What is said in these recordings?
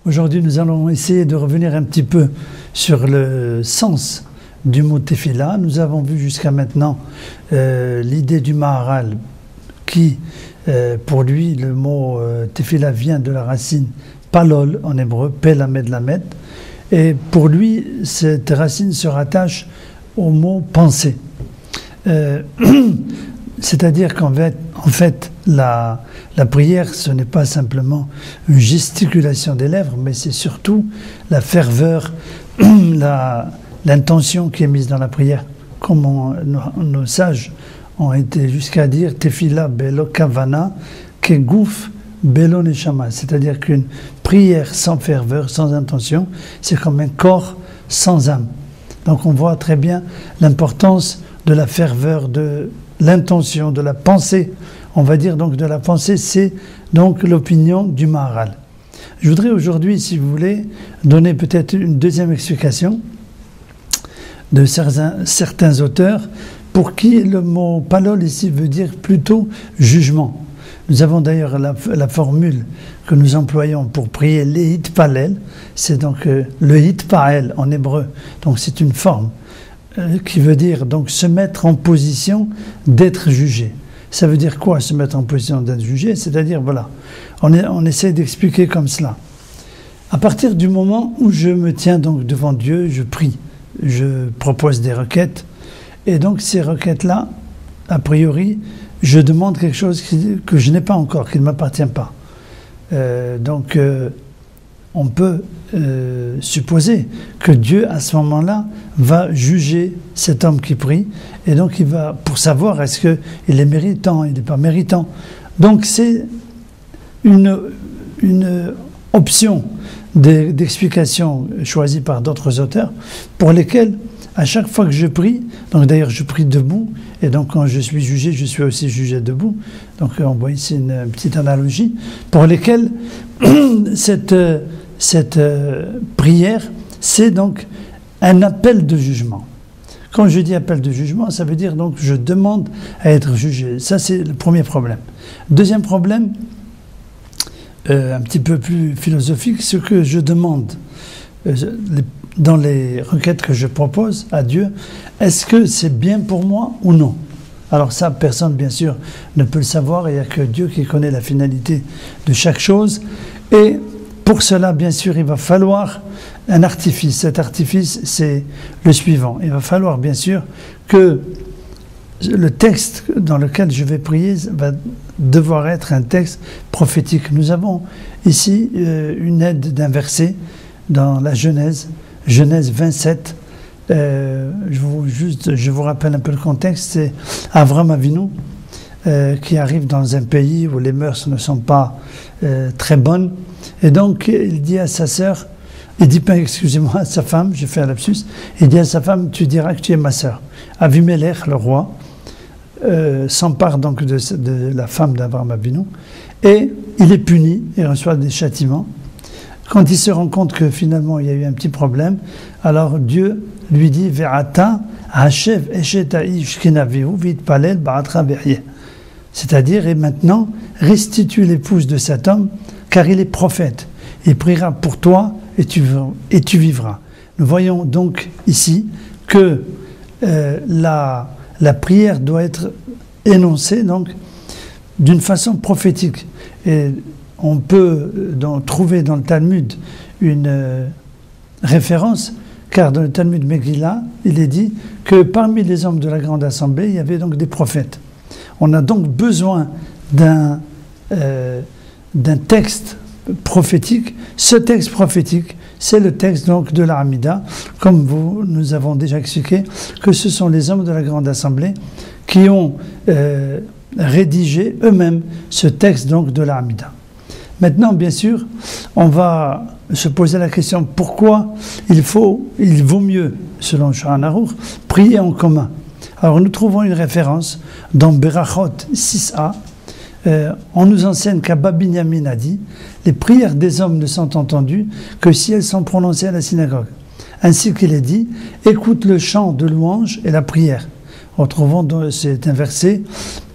Aujourd'hui, nous allons essayer de revenir un petit peu sur le sens du mot tefila. Nous avons vu jusqu'à maintenant l'idée du Maharal qui, pour lui, le mot tefila vient de la racine palol en hébreu, pelamed lamed. Et pour lui, cette racine se rattache au mot penser. C'est-à-dire qu'en fait, la prière, ce n'est pas simplement une gesticulation des lèvres, mais c'est surtout la ferveur, l'intention qui est mise dans la prière. Comme nos sages ont été jusqu'à dire « Tefila belo kavana kegouf belo neshama », c'est-à-dire qu'une prière sans ferveur, sans intention, c'est comme un corps sans âme. Donc on voit très bien l'importance de la ferveur, de l'intention, de la pensée. On va dire donc de la pensée, c'est donc l'opinion du Maharal. Je voudrais aujourd'hui, si vous voulez, donner peut-être une deuxième explication de certains auteurs pour qui le mot palol ici veut dire plutôt jugement. Nous avons d'ailleurs la formule que nous employons pour prier les hitpalel, c'est donc le hitpael en hébreu, donc c'est une forme qui veut dire donc se mettre en position d'être jugé. Ça veut dire quoi, se mettre en position d'être jugé? C'est-à-dire, voilà, on essaie d'expliquer comme cela. À partir du moment où je me tiens donc devant Dieu, je prie, je propose des requêtes, et donc ces requêtes-là, a priori, je demande quelque chose que je n'ai pas encore, qui ne m'appartient pas. On peut supposer que Dieu, à ce moment-là, va juger cet homme qui prie, et donc il va, pour savoir est-ce qu'il est méritant, il n'est pas méritant. Donc c'est une option d'explication choisie par d'autres auteurs, pour lesquels, à chaque fois que je prie, donc d'ailleurs je prie debout, et donc quand je suis jugé, je suis aussi jugé debout, donc on voit ici une petite analogie, pour lesquels cette prière, c'est donc un appel de jugement. Quand je dis appel de jugement, ça veut dire donc je demande à être jugé. Ça, c'est le premier problème. Deuxième problème, un petit peu plus philosophique, ce que je demande dans les requêtes que je propose à Dieu, est-ce que c'est bien pour moi ou non? Alors ça, personne, bien sûr, ne peut le savoir, il n'y a que Dieu qui connaît la finalité de chaque chose. Et pour cela, bien sûr, il va falloir un artifice. Cet artifice, c'est le suivant. Il va falloir, bien sûr, que le texte dans lequel je vais prier va devoir être un texte prophétique. Nous avons ici une aide d'un verset dans la Genèse 27. Je vous rappelle un peu le contexte. C'est Avram Avinu qui arrive dans un pays où les mœurs ne sont pas très bonnes. Et donc, il dit à sa sœur, il dit pas, excusez-moi, à sa femme, j'ai fait un lapsus, il dit à sa femme, tu diras que tu es ma sœur. Avimelech, le roi, s'empare donc de la femme d'Avram Avinu, et il est puni, il reçoit des châtiments. Quand il se rend compte que finalement il y a eu un petit problème, alors Dieu lui dit, Ve'ata hashev eshet ha'ish kenavihu v'itpalel ba'atra be'yeh. C'est-à-dire, et maintenant, restitue l'épouse de cet homme, car il est prophète. Il priera pour toi et tu vivras. Nous voyons donc ici que la prière doit être énoncée donc d'une façon prophétique. Et on peut donc trouver dans le Talmud une référence, car dans le Talmud Megillah, il est dit que parmi les hommes de la grande assemblée, il y avait donc des prophètes. On a donc besoin d'un texte prophétique. Ce texte prophétique, c'est le texte donc de la Hamida, comme nous avons déjà expliqué, que ce sont les hommes de la grande assemblée qui ont rédigé eux-mêmes ce texte donc de la Hamida. Maintenant, bien sûr, on va se poser la question pourquoi il vaut mieux, selon Shulchan Aruch, prier en commun. Alors nous trouvons une référence dans Berachot 6a. On nous enseigne qu'Abba Binyamin a dit « Les prières des hommes ne sont entendues que si elles sont prononcées à la synagogue. » Ainsi qu'il est dit « Écoute le chant de louange et la prière. » Retrouvons, c'est un verset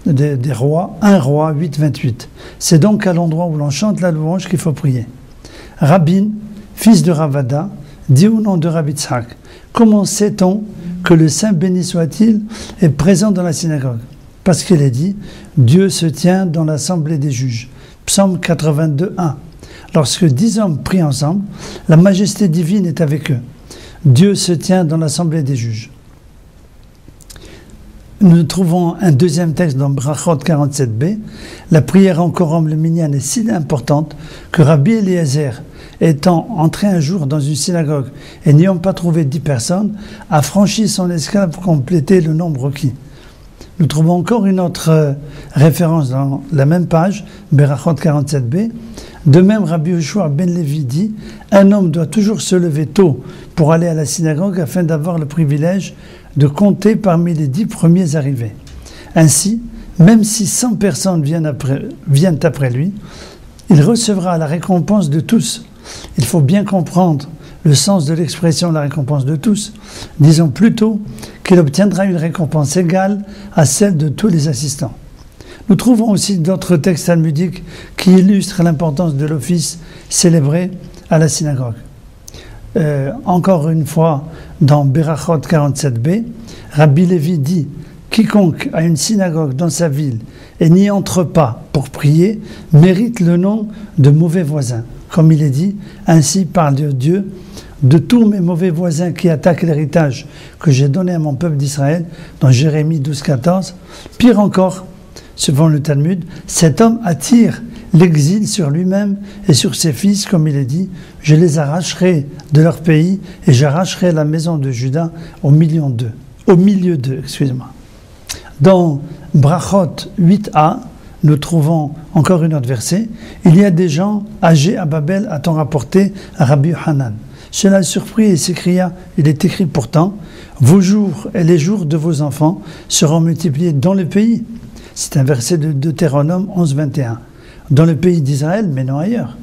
des Rois, 1 Roi 8, 28. C'est donc à l'endroit où l'on chante la louange qu'il faut prier. Rabin, fils de Ravada, dit au nom de Rabbi Tzhak, comment sait-on que le Saint béni soit-il est présent dans la synagogue? Parce qu'il est dit, Dieu se tient dans l'assemblée des juges. Psaume 82, 1. Lorsque 10 hommes prient ensemble, la majesté divine est avec eux. Dieu se tient dans l'assemblée des juges. Nous trouvons un deuxième texte dans Brachot 47b. La prière en quorum le minyan est si importante que Rabbi Eliezer, étant entré un jour dans une synagogue et n'ayant pas trouvé 10 personnes, a franchi son escale pour compléter le nombre requis. Nous trouvons encore une autre référence dans la même page, Berachot 47b. De même, Rabbi Yoshua ben Levi dit « Un homme doit toujours se lever tôt pour aller à la synagogue afin d'avoir le privilège de compter parmi les 10 premiers arrivés. Ainsi, même si 100 personnes viennent après lui, il recevra la récompense de tous. Il faut bien comprendre le sens de l'expression « la récompense de tous ». Disons plutôt qu'il obtiendra une récompense égale à celle de tous les assistants. Nous trouvons aussi d'autres textes talmudiques qui illustrent l'importance de l'office célébré à la synagogue. Encore une fois, dans Berachot 47b, Rabbi Lévi dit « Quiconque a une synagogue dans sa ville et n'y entre pas pour prier, mérite le nom de mauvais voisin. » Comme il est dit, ainsi parle Dieu, de tous mes mauvais voisins qui attaquent l'héritage que j'ai donné à mon peuple d'Israël, dans Jérémie 12, 14. Pire encore, selon le Talmud, cet homme attire l'exil sur lui-même et sur ses fils, comme il est dit, je les arracherai de leur pays et j'arracherai la maison de Juda au milieu d'eux. Dans Brachot 8a, nous trouvons encore une autre verset. Il y a des gens âgés à Babel, a-t-on rapporté à Rabbi Hanan. Cela le surprit et s'écria, il est écrit pourtant, vos jours et les jours de vos enfants seront multipliés dans le pays. C'est un verset de Deutéronome 11, 21. Dans le pays d'Israël, mais non ailleurs.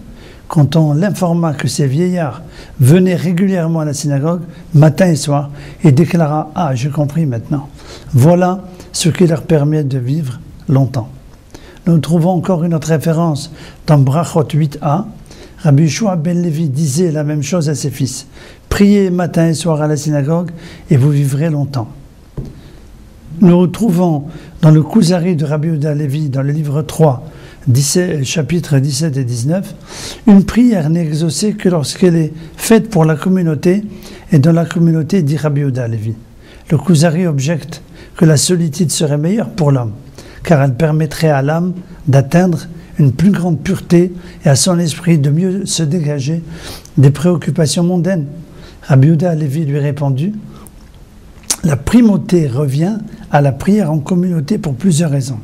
Quand on l'informa que ces vieillards venaient régulièrement à la synagogue, matin et soir, il déclara, ah, j'ai compris maintenant. Voilà ce qui leur permet de vivre longtemps. Nous trouvons encore une autre référence dans Brachot 8a. Rabbi Yoshua ben Levi disait la même chose à ses fils. Priez matin et soir à la synagogue et vous vivrez longtemps. Nous retrouvons dans le Kuzari de Rabbi Yehuda Levi, dans le livre 3, chapitres 17 et 19, une prière n'est exaucée que lorsqu'elle est faite pour la communauté et dans la communauté, dit Rabbi Yehuda Levi. Le Kuzari objecte que la solitude serait meilleure pour l'homme, car elle permettrait à l'âme d'atteindre une plus grande pureté et à son esprit de mieux se dégager des préoccupations mondaines. Rabbi Yehuda Levi lui répondit, la primauté revient à la prière en communauté pour plusieurs raisons.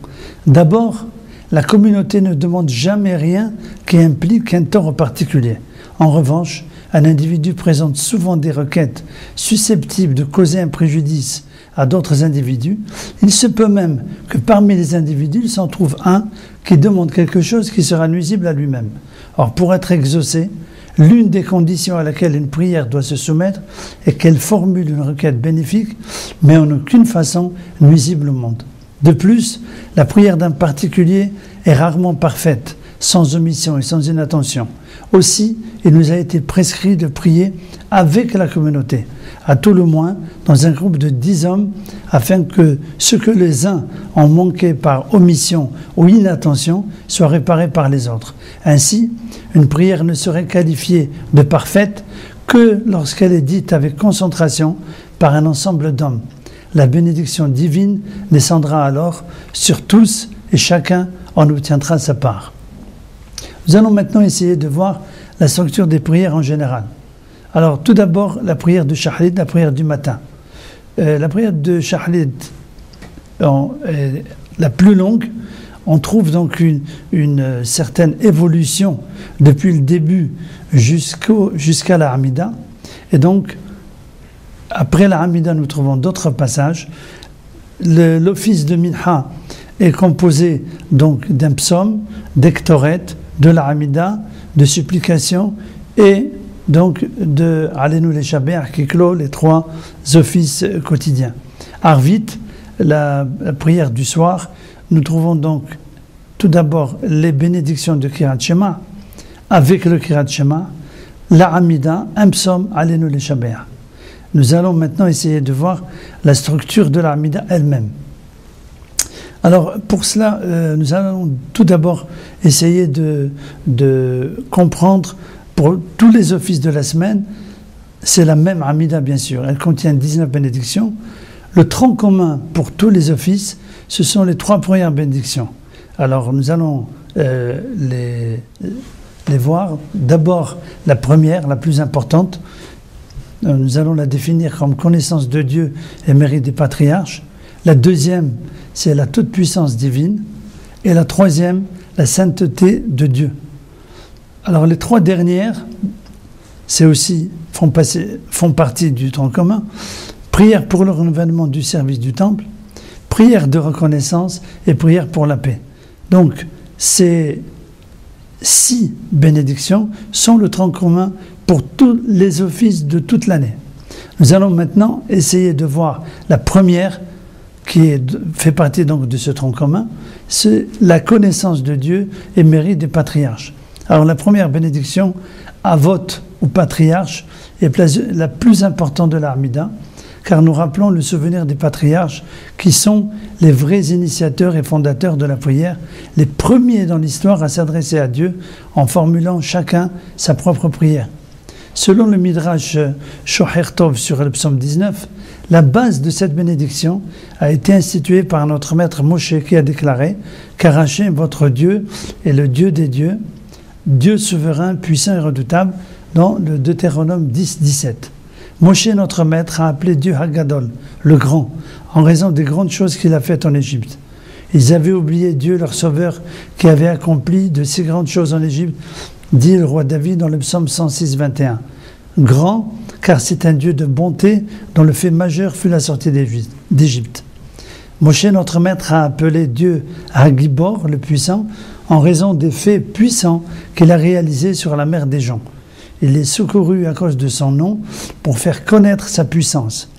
D'abord, la communauté ne demande jamais rien qui implique un tort particulier. En revanche, un individu présente souvent des requêtes susceptibles de causer un préjudice à d'autres individus. Il se peut même que parmi les individus, il s'en trouve un qui demande quelque chose qui sera nuisible à lui-même. Or, pour être exaucé, l'une des conditions à laquelle une prière doit se soumettre est qu'elle formule une requête bénéfique, mais en aucune façon nuisible au monde. De plus, la prière d'un particulier est rarement parfaite, sans omission et sans inattention. Aussi, il nous a été prescrit de prier avec la communauté, à tout le moins dans un groupe de 10 hommes, afin que ce que les uns ont manqué par omission ou inattention soit réparé par les autres. Ainsi, une prière ne serait qualifiée de parfaite que lorsqu'elle est dite avec concentration par un ensemble d'hommes. La bénédiction divine descendra alors sur tous et chacun en obtiendra sa part. Nous allons maintenant essayer de voir la structure des prières en général. Alors, tout d'abord, la prière de Shahrit, la prière du matin. La prière de Shahrit, la plus longue, on trouve donc une certaine évolution depuis le début jusqu'à la Hamida. Et donc, après la Hamida, nous trouvons d'autres passages. L'office de Minha est composé donc d'un psaume, d'Ektoret, de la Hamida, de supplication et donc de Alenu les Shaber qui clôt les 3 offices quotidiens. Arvit, la prière du soir, nous trouvons donc tout d'abord les bénédictions de Kirat Shema, avec le Kirat Shema, la Hamida, un psaume, Aleinu Leshabeach. Nous allons maintenant essayer de voir la structure de la Hamida elle-même. Alors, pour cela, nous allons tout d'abord essayer de comprendre, pour tous les offices de la semaine, c'est la même Hamida, bien sûr. Elle contient 19 bénédictions. Le tronc commun pour tous les offices, ce sont les 3 premières bénédictions. Alors, nous allons les voir. D'abord, la première, la plus importante, nous allons la définir comme connaissance de Dieu et mérite des patriarches. La deuxième, c'est la toute-puissance divine. Et la troisième, la sainteté de Dieu. Alors, les 3 dernières, font partie du tronc commun. Prière pour le renouvellement du service du temple, prière de reconnaissance et prière pour la paix. Donc, ces 6 bénédictions sont le tronc commun pour tous les offices de toute l'année. Nous allons maintenant essayer de voir la première qui fait partie donc de ce tronc commun, c'est la connaissance de Dieu et mérite des patriarches. Alors la première bénédiction, Avot ou patriarche, est la plus importante de la Hamida, car nous rappelons le souvenir des patriarches qui sont les vrais initiateurs et fondateurs de la prière, les premiers dans l'histoire à s'adresser à Dieu en formulant chacun sa propre prière. Selon le Midrash Shoher Tov sur le psaume 19, la base de cette bénédiction a été instituée par notre maître Moshe qui a déclaré « Car Hachem, votre Dieu, est le Dieu des dieux, Dieu souverain, puissant et redoutable » dans le Deutéronome 10, 17. Moshe, notre maître, a appelé Dieu Hagadol, le grand, en raison des grandes choses qu'il a faites en Égypte. Ils avaient oublié Dieu, leur sauveur, qui avait accompli de si grandes choses en Égypte, dit le roi David dans le psaume 106, 21. Grand, car c'est un Dieu de bonté dont le fait majeur fut la sortie d'Égypte. Moshe, notre maître, a appelé Dieu Hagibor, le puissant, en raison des faits puissants qu'il a réalisés sur la mer des gens. Il est secouru à cause de son nom pour faire connaître sa puissance.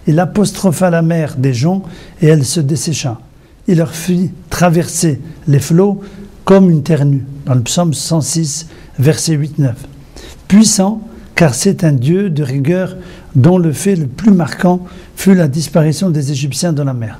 Il apostropha la mer des gens et elle se dessécha. Il leur fit traverser les flots comme une terre nue, dans le psaume 106, versets 8-9. Puissant, car c'est un Dieu de rigueur dont le fait le plus marquant fut la disparition des Égyptiens dans la mer.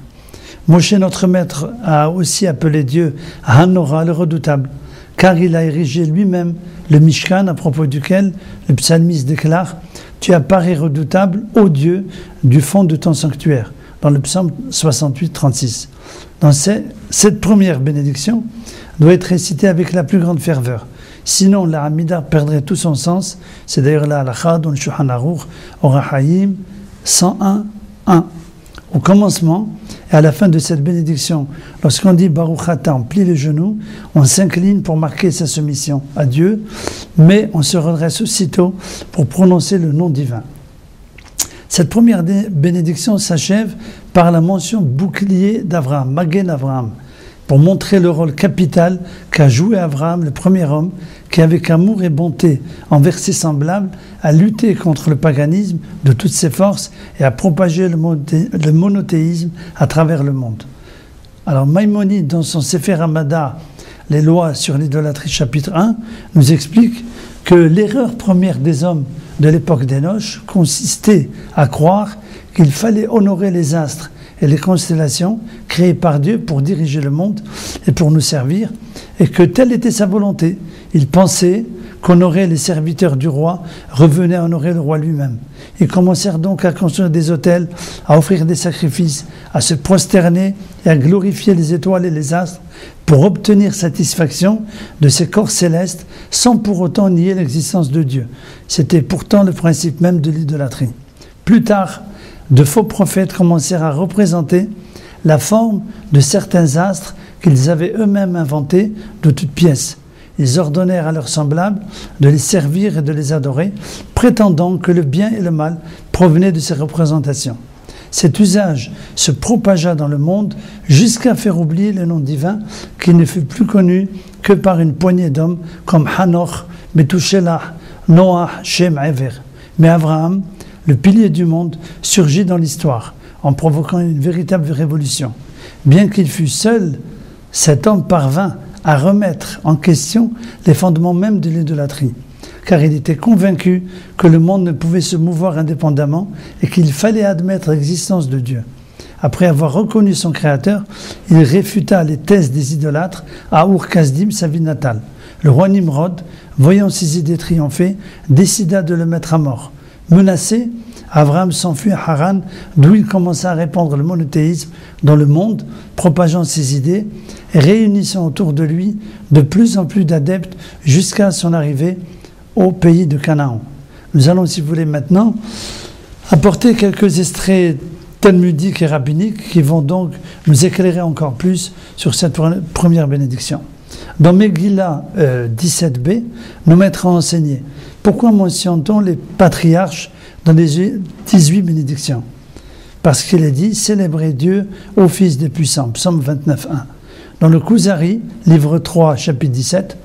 Moshe, notre maître, a aussi appelé Dieu Hanora, le redoutable, car il a érigé lui-même le Mishkan, à propos duquel le psalmiste déclare « Tu apparais redoutable, ô Dieu, du fond de ton sanctuaire » dans le psaume 68, 36. Dans cette première bénédiction doit être récitée avec la plus grande ferveur. Sinon, la Hamida perdrait tout son sens. C'est d'ailleurs la halakha dans le Shulchan Aruch, Orach Hayim 101, 1. Au commencement et à la fin de cette bénédiction, lorsqu'on dit Baruch Ata, on plie les genoux, on s'incline pour marquer sa soumission à Dieu, mais on se redresse aussitôt pour prononcer le nom divin. Cette première bénédiction s'achève par la mention bouclier d'Abraham, Magen Abraham, pour montrer le rôle capital qu'a joué Abraham, le premier homme, qui avec amour et bonté envers ses semblables a lutté contre le paganisme de toutes ses forces et a propagé le monothéisme à travers le monde. Alors Maïmonide, dans son Sefer Hamada, les lois sur l'idolâtrie chapitre 1, nous explique que l'erreur première des hommes de l'époque d'Enoch consistait à croire qu'il fallait honorer les astres et les constellations créées par Dieu pour diriger le monde et pour nous servir, et que telle était sa volonté. Il pensait qu'honorer les serviteurs du roi revenait à honorer le roi lui-même. Ils commencèrent donc à construire des autels, à offrir des sacrifices, à se prosterner et à glorifier les étoiles et les astres pour obtenir satisfaction de ces corps célestes sans pour autant nier l'existence de Dieu. C'était pourtant le principe même de l'idolâtrie. Plus tard, de faux prophètes commencèrent à représenter la forme de certains astres qu'ils avaient eux-mêmes inventés de toutes pièces. Ils ordonnèrent à leurs semblables de les servir et de les adorer, prétendant que le bien et le mal provenaient de ces représentations. Cet usage se propagea dans le monde jusqu'à faire oublier le nom divin qui ne fut plus connu que par une poignée d'hommes comme Hanoch, Methushelah, Noah, Shem, Ever. Mais Abraham, le pilier du monde, surgit dans l'histoire en provoquant une véritable révolution. Bien qu'il fût seul, cet homme parvint à remettre en question les fondements même de l'idolâtrie. car il était convaincu que le monde ne pouvait se mouvoir indépendamment et qu'il fallait admettre l'existence de Dieu. Après avoir reconnu son Créateur, il réfuta les thèses des idolâtres à Ur-Kasdim, sa ville natale. Le roi Nimrod, voyant ses idées triompher, décida de le mettre à mort. Menacé, Abraham s'enfuit à Haran, d'où il commença à répandre le monothéisme dans le monde, propageant ses idées et réunissant autour de lui de plus en plus d'adeptes jusqu'à son arrivée au pays de Canaan. Nous allons, si vous voulez, maintenant apporter quelques extraits talmudiques et rabbiniques qui vont donc nous éclairer encore plus sur cette première bénédiction. Dans Megillah 17b, nos maîtres ont enseigné pourquoi mentionne-t-on les patriarches dans les 18 bénédictions. Parce qu'il est dit « Célébrez Dieu ô Fils des puissants » Psaume 29.1. Dans le Kuzari, livre 3, chapitre 17,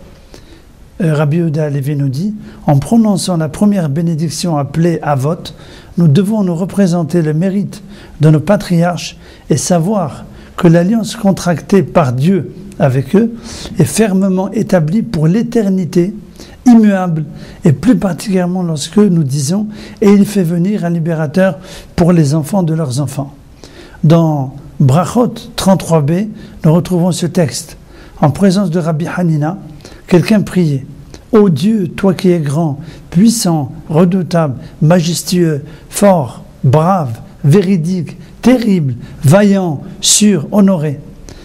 Rabbi Yehuda Halevi nous dit « En prononçant la première bénédiction appelée Avot, nous devons nous représenter le mérite de nos patriarches et savoir que l'alliance contractée par Dieu avec eux est fermement établie pour l'éternité, immuable, et plus particulièrement lorsque nous disons « Et il fait venir un libérateur pour les enfants de leurs enfants ». Dans Brachot 33b, nous retrouvons ce texte. En présence de Rabbi Hanina, quelqu'un priait « Ô Dieu, toi qui es grand, puissant, redoutable, majestueux, fort, brave, véridique, terrible, vaillant, sûr, honoré ».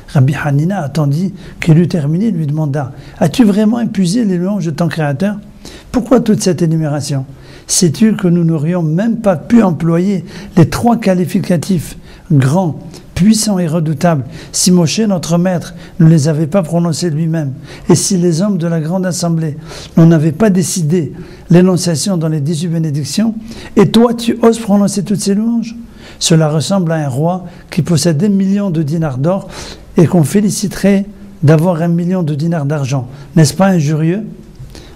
Rabbi Hanina attendit qu'il eût terminé et lui demanda « As-tu vraiment épuisé les louanges de ton Créateur ? Pourquoi toute cette énumération ? Sais-tu que nous n'aurions même pas pu employer les 3 qualificatifs grand, puissant et redoutable si Moshe, notre maître, ne les avait pas prononcés lui-même et si les hommes de la grande assemblée n'en avaient pas décidé l'énonciation dans les 18 bénédictions, et toi tu oses prononcer toutes ces louanges ? Cela ressemble à un roi qui possède 1 million de dinars d'or et qu'on féliciterait d'avoir 1 million de dinars d'argent. N'est-ce pas injurieux ?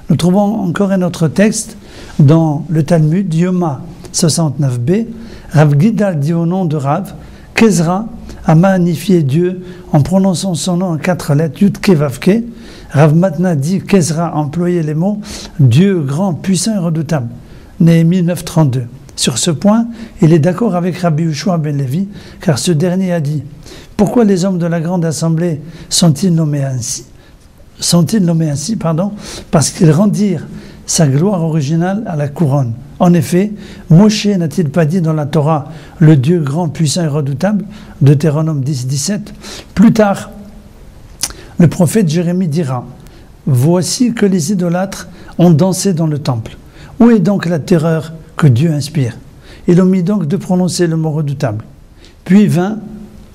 Nous trouvons encore un autre texte dans le Talmud, Yoma 69b. Rav Gidal dit au nom de Rav qu'Ezra a magnifié Dieu en prononçant son nom en 4 lettres, Yud-Ke Vav-Ke. Rav Matna dit qu'Ezra employait les mots Dieu grand, puissant et redoutable. Néhémie 9.32. Sur ce point, il est d'accord avec Rabbi Yehoshua ben Levi, car ce dernier a dit « Pourquoi les hommes de la grande assemblée sont-ils nommés ainsi ? Parce qu'ils rendirent sa gloire originale à la couronne. En effet, Moshe n'a-t-il pas dit dans la Torah « Le Dieu grand, puissant et redoutable » Deutéronome 10.17. Plus tard, le prophète Jérémie dira « Voici que les idolâtres ont dansé dans le temple. Où est donc la terreur que Dieu inspire ?» Il omit donc de prononcer le mot redoutable. Puis vint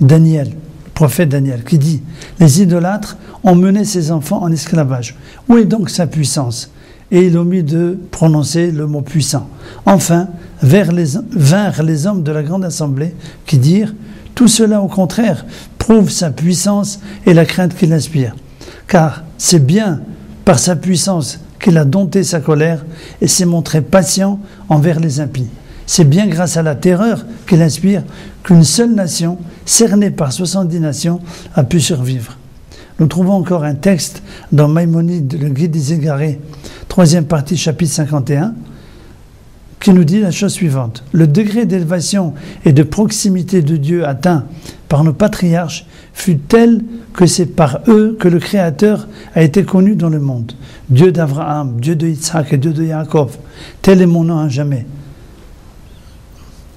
Daniel, le prophète Daniel, qui dit « Les idolâtres ont mené ses enfants en esclavage. Où est donc sa puissance ?» Et il omit de prononcer le mot puissant. Enfin, vinrent les hommes de la grande assemblée qui dirent « Tout cela, au contraire, prouve sa puissance et la crainte qu'il inspire. Car c'est bien par sa puissance qu'il a dompté sa colère et s'est montré patient envers les impies. C'est bien grâce à la terreur qu'il inspire qu'une seule nation, cernée par 70 nations, a pu survivre. » Nous trouvons encore un texte dans Maïmonide, le Guide des Égarés, 3e partie, chapitre 51, qui nous dit la chose suivante. Le degré d'élévation et de proximité de Dieu atteint par nos patriarches fut tel que c'est par eux que le Créateur a été connu dans le monde. Dieu d'Abraham, Dieu de Yitzhak et Dieu de Yaakov, tel est mon nom à jamais.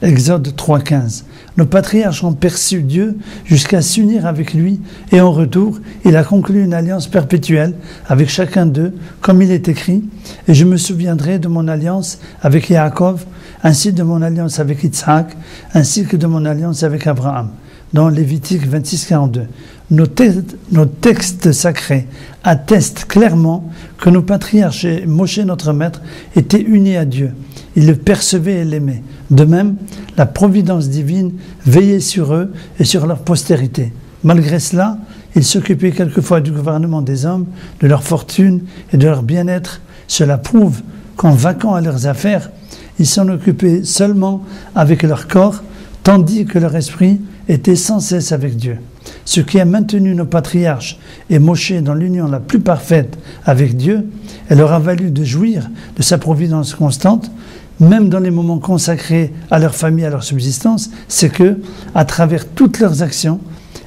Exode 3.15. Nos patriarches ont perçu Dieu jusqu'à s'unir avec lui et en retour, il a conclu une alliance perpétuelle avec chacun d'eux, comme il est écrit « Et je me souviendrai de mon alliance avec Yaakov, ainsi de mon alliance avec Yitzhak, ainsi que de mon alliance avec Abraham. » Dans Lévitique 26.42. Nos textes sacrés attestent clairement que nos patriarches et Moshe, notre maître, étaient unis à Dieu. Ils le percevaient et l'aimaient. De même, la providence divine veillait sur eux et sur leur postérité. Malgré cela, ils s'occupaient quelquefois du gouvernement des hommes, de leur fortune et de leur bien-être. Cela prouve qu'en vaquant à leurs affaires, ils s'en occupaient seulement avec leur corps, tandis que leur esprit était sans cesse avec Dieu. Ce qui a maintenu nos patriarches et Moshe dans l'union la plus parfaite avec Dieu et leur a valu de jouir de sa providence constante, même dans les moments consacrés à leur famille, à leur subsistance, c'est que, à travers toutes leurs actions,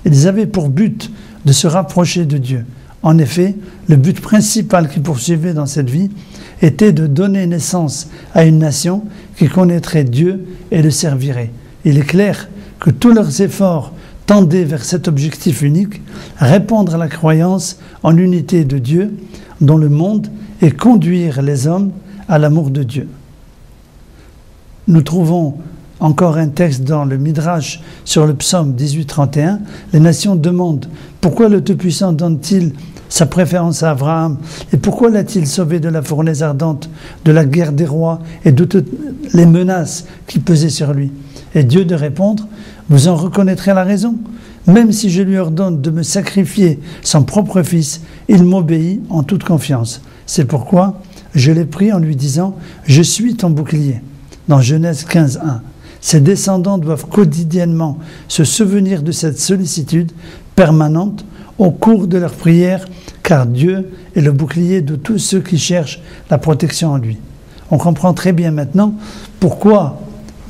ils avaient pour but de se rapprocher de Dieu. En effet, le but principal qu'ils poursuivaient dans cette vie était de donner naissance à une nation qui connaîtrait Dieu et le servirait. Il est clair que tous leurs efforts tendaient vers cet objectif unique, répandre la croyance en l'unité de Dieu dans le monde et conduire les hommes à l'amour de Dieu. Nous trouvons encore un texte dans le Midrash sur le psaume 18-31. Les nations demandent « Pourquoi le Tout-Puissant donne-t-il sa préférence à Abraham et pourquoi l'a-t-il sauvé de la fournaise ardente, de la guerre des rois et de toutes les menaces qui pesaient sur lui ?» Et Dieu de répondre « Vous en reconnaîtrez la raison. Même si je lui ordonne de me sacrifier son propre fils, il m'obéit en toute confiance. C'est pourquoi je l'ai pris en lui disant « Je suis ton bouclier » dans Genèse 15:1. Ses descendants doivent quotidiennement se souvenir de cette sollicitude permanente au cours de leur prière, car Dieu est le bouclier de tous ceux qui cherchent la protection en lui. On comprend très bien maintenant pourquoi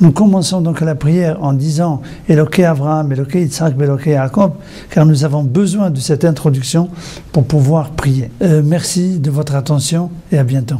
nous commençons donc la prière en disant « Eloké Abraham, Eloké Yitzhak, Eloké Jacob », car nous avons besoin de cette introduction pour pouvoir prier. Merci de votre attention et à bientôt.